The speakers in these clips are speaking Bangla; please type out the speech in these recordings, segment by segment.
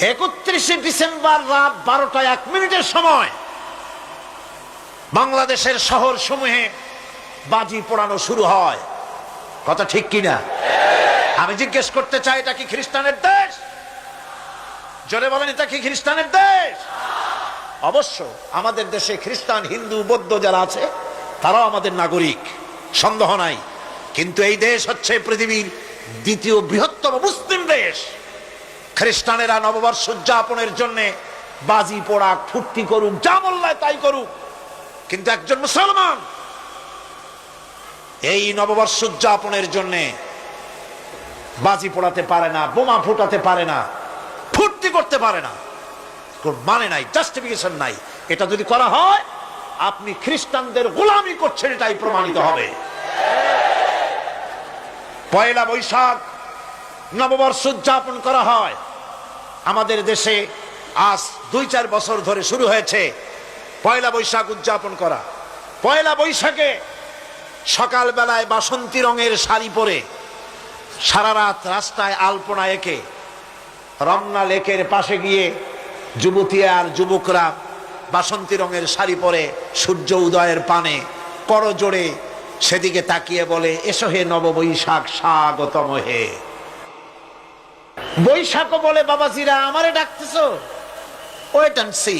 31শে ডিসেম্বর রাত 12টা 1 মিনিটের সময় বাংলাদেশের শহর সমূহে বাজি পোড়ানো শুরু হয়। কথা ঠিক কিনা? আমি জিজ্ঞেস করতে চাই, এটা কি খ্রিস্টানের দেশ? জোরে বলেন, এটা কি খ্রিস্টানের দেশ? অবশ্য আমাদের দেশে খ্রিস্টান, হিন্দু, বৌদ্ধ যারা আছে তারাও আমাদের নাগরিক, সন্দেহ নাই। কিন্তু এই দেশ হচ্ছে পৃথিবীর দ্বিতীয় বৃহত্তম মুসলিম দেশ। খ্রিস্টানেরা নববর্ষ উদযাপনের জন্য বাজি পোড়াক, ফুর্তি করুক, যা বললায় তাই করুক, কিন্তু একজন মুসলমান এই নববর্ষ উদযাপনের জন্য বাজি পোড়াতে পারে না, বোমা ফুটাতে পারে না, ফুর্তি করতে পারে না। মানে নাই, জাস্টিফিকেশন নাই। এটা যদি করা হয় আপনি খ্রিস্টানদের গোলামি করছেন, এটাই প্রমাণিত হবে। পয়লা বৈশাখ নববর্ষ উদযাপন করা হয় আমাদের দেশে। আজ 2-4 বছর ধরে শুরু হয়েছে পয়লা বৈশাখ উদযাপন করা। পয়লা বৈশাখে সকাল বেলায় বাসন্তী রঙের শাড়ি পরে সারা রাত রাস্তায় আলপনা এঁকে রমনা লেকের পাশে গিয়ে যুবতী আর যুবকরা বাসন্তী রঙের শাড়ি পরে সূর্য উদয়ের পানে করজোড়ে সেদিকে তাকিয়ে বলে, এসো হে নববৈশাখ স্বাগতম হে। বৈশাখও বলে, বাবাজিরা আমারে ডাকতেছো? ওয়েট এন্ড সি,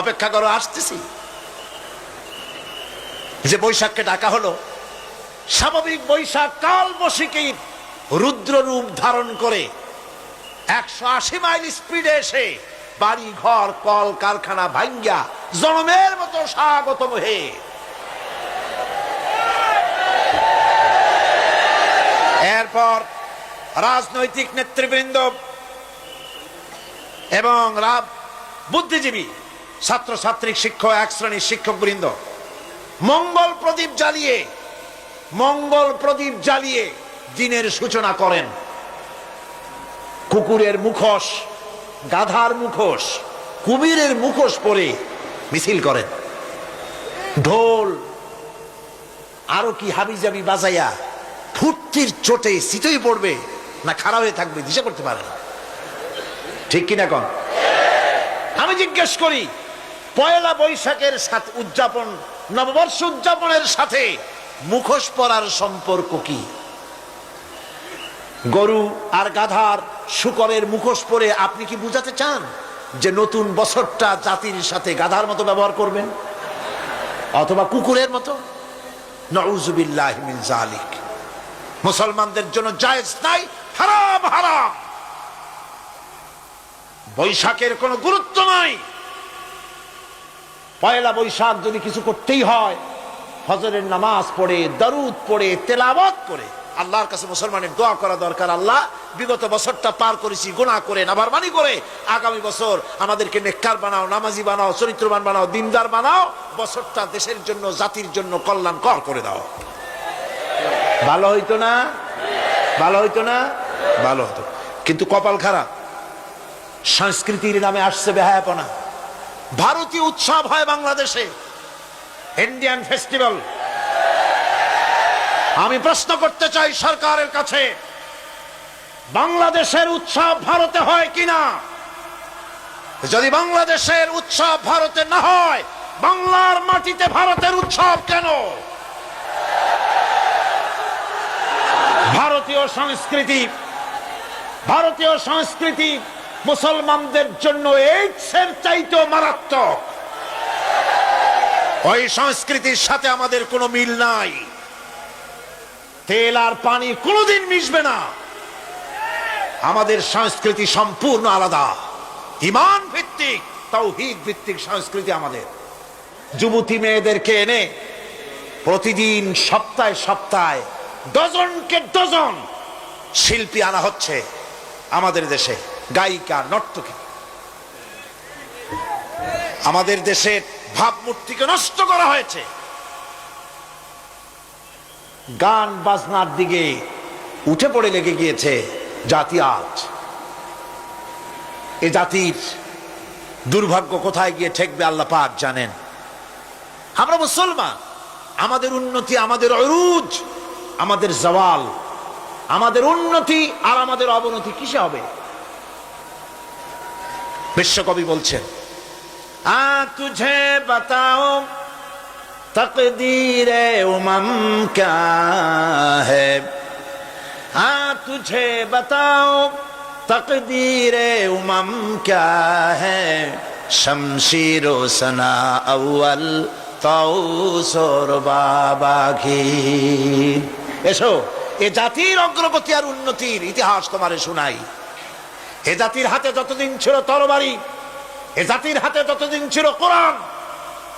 অপেক্ষা করো, আসতেছি। যে বৈশাখকে ডাকা হলো, স্বাভাবিক বৈশাখ কাল বৈশাখীর রুদ্র রূপ ধারণ করে 180 মাইল স্পিডে এসে বাড়ি ঘর কল কারখানা ভাঙ্গা জনমের মতো স্বাগতম হে। এরপর রাজনৈতিক নেতৃবৃন্দ এবং বুদ্ধিজীবী, ছাত্রছাত্রী, শিক্ষক, এক শ্রেণীর শিক্ষক বৃন্দ মঙ্গল প্রদীপ জ্বালিয়ে দিনের সূচনা করেন। কুকুরের মুখোশ, গাধার মুখোশ, কুমিরের মুখোশ পরে মিছিল করেন। ঢোল আরো কি হাবিজাবি বাজাইয়া ফুর্তির চোটে শীতই পড়বে না খারাপ হয়ে থাকবে দিশা করতে পারে না। ঠিক কিনা কন? আমি জিজ্ঞেস করি, পয়লা বৈশাখের সাথে উদযাপন, নববর্ষ উদযাপনের সাথে মুখোশ পরার সম্পর্ক কি? গরু আর গাধার শূকরের মুখোশ পরে আপনি কি বুঝাতে চান যে নতুন বছরটা জাতির সাথে গাধার মতো ব্যবহার করবেন অথবা কুকুরের মতো? নাউযুবিল্লাহি মিন যালিক। মুসলমানদের জন্য জায়েজ নাই, হারাম হারাম। বৈশাখের কোনো গুরুত্ব নাই। পয়লা বৈশাখ যদি কিছু করতেই হয়, ফজরের নামাজ পড়ে, দরুদ পড়ে, তেলাওয়াত করে আল্লাহর কাছে মুসলমানের দোয়া করা দরকার। আল্লাহ, বিগত বছরটা পার করেছি গুনাহ করে, নাফরমানি করে, আগামী বছর আমাদেরকে নেককার বানাও, নামাজি বানাও, চরিত্রবান বানাও, দিনদার বানাও। বছরটা দেশের জন্য, জাতির জন্য কল্যাণকর করে দাও। ভালো হইতো না? ভালো হইতো না? ভালো হতো। কিন্তু কপাল খারাপ, সংস্কৃতির নামে আসছে বেহায়াপনা। ভারতীয় উৎসব হয় বাংলাদেশে, ইন্ডিয়ান ফেস্টিভ্যাল। আমি প্রশ্ন করতে চাই সরকারের কাছে, বাংলাদেশের উৎসব ভারতে হয় কিনা? যদি বাংলাদেশের উৎসব ভারতে না হয়, বাংলার মাটিতে ভারতের উৎসব কেন? ভারতীয় সংস্কৃতি মুসলমানদের জন্য এইডসের চাইতেও মারাত্মক। ওই সংস্কৃতির সাথে আমাদের কোনো মিল নাই। তেল আর পানি কোনোদিন মিশবে না। আমাদের সংস্কৃতি সম্পূর্ণ আলাদা, ঈমান ভিত্তিক, তাওহীদ ভিত্তিক সংস্কৃতি আমাদের। যুবতী মেয়েদেরকে এনে প্রতিদিন সপ্তাহে সপ্তাহে ডজনকে ডজন শিল্পী আনা হচ্ছে আমাদের দেশে, গায়িকা, নর্তকী। আমাদের দেশের ভাবমূর্তিকে নষ্ট করা হয়েছে। গান বাজনার দিকে উঠে পড়ে লেগে গিয়েছে জাতি আজ। এ জাতির দুর্ভাগ্য কোথায় গিয়ে ঠেকবে আল্লাহ পাক জানেন। আমরা মুসলমান, আমাদের উন্নতি, আমাদের উরুজ, আমাদের জাওয়াল, আমাদের উন্নতি আর আমাদের অবনতি কিসে হবে? বিশ্বকবি বলছেন, আ তুঝে বাতাও তকদীরে উমম ক্যা হ্যায়, আ তুঝে বাতাও তকদীরে উমম ক্যা হ্যায়, শমশিরো সনা আউয়াল তাউসর বাবাঘি। এসো, এ জাতির অগ্রগতি আর উন্নতির ইতিহাস তোমারে শোনাই। এ জাতির হাতে যতদিন ছিল তরবারি, এ জাতির হাতে যতদিন ছিল কোরআন,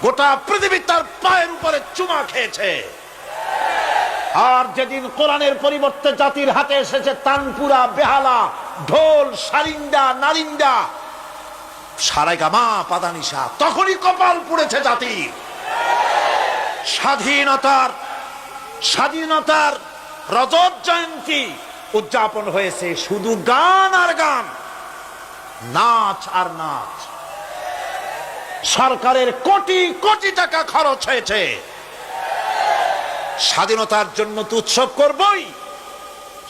গোটা পৃথিবী তার পায়ের উপরে চুমা খেয়েছে। আর যেদিন কোরআনের পরিবর্তে জাতির হাতে এসেছে তানপুরা, বেহালা, ঢোল, সারিন্দা, নারিন্দা, সারেগামা, পাদানিসা, তখনই কপাল পুড়েছে জাতির। স্বাধীনতার রজত জয়ন্তী উদযাপন হয়েছে শুধু গান আর গান, নাচ আর নাচ। সরকারের কোটি কোটি টাকা খরচ হয়েছে। স্বাধীনতার জন্য তো উৎসব করবই।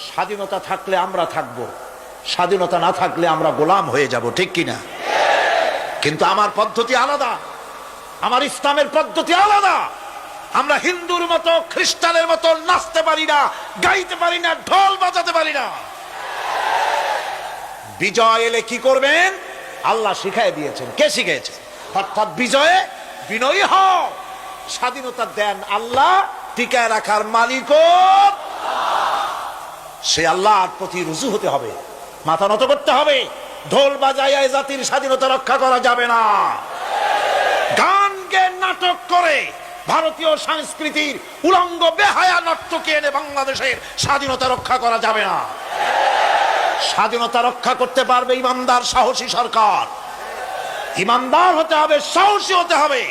স্বাধীনতা থাকলে আমরা থাকবো, স্বাধীনতা না থাকলে আমরা গোলাম হয়ে যাব, ঠিক কিনা? কিন্তু আমার পদ্ধতি আলাদা, আমার ইসলামের পদ্ধতি আলাদা। আমরা হিন্দুর মতো, খ্রিস্টানের মতো নাচতে পারি না, গাইতে পারি না, ঢোল বাজাতে পারি না। বিজয় এলে কি করবেন আল্লাহ শিখাই দিয়েছেন। কে শিখিয়েছে? অর্থাৎ বিজয়ে বিনয়ী হও। স্বাধীনতা দেন আল্লাহ, টিকায় রাখার মালিকও সে আল্লাহর প্রতি রুজু হতে হবে, মাথা নত করতে হবে। ঢোল বাজাইয়া জাতির স্বাধীনতা রক্ষা করা যাবে না। গান গে নাটক করে ভারতীয় সংস্কৃতির উলঙ্গ বেহায়া নর্তকী এনে বাংলাদেশের স্বাধীনতা রক্ষা করা যাবে না। স্বাধীনতা রক্ষা করতে পারবে ইমানদার, সাহসী সরকার। ইমানদার হতে হবে, সাহসী হতে হবে।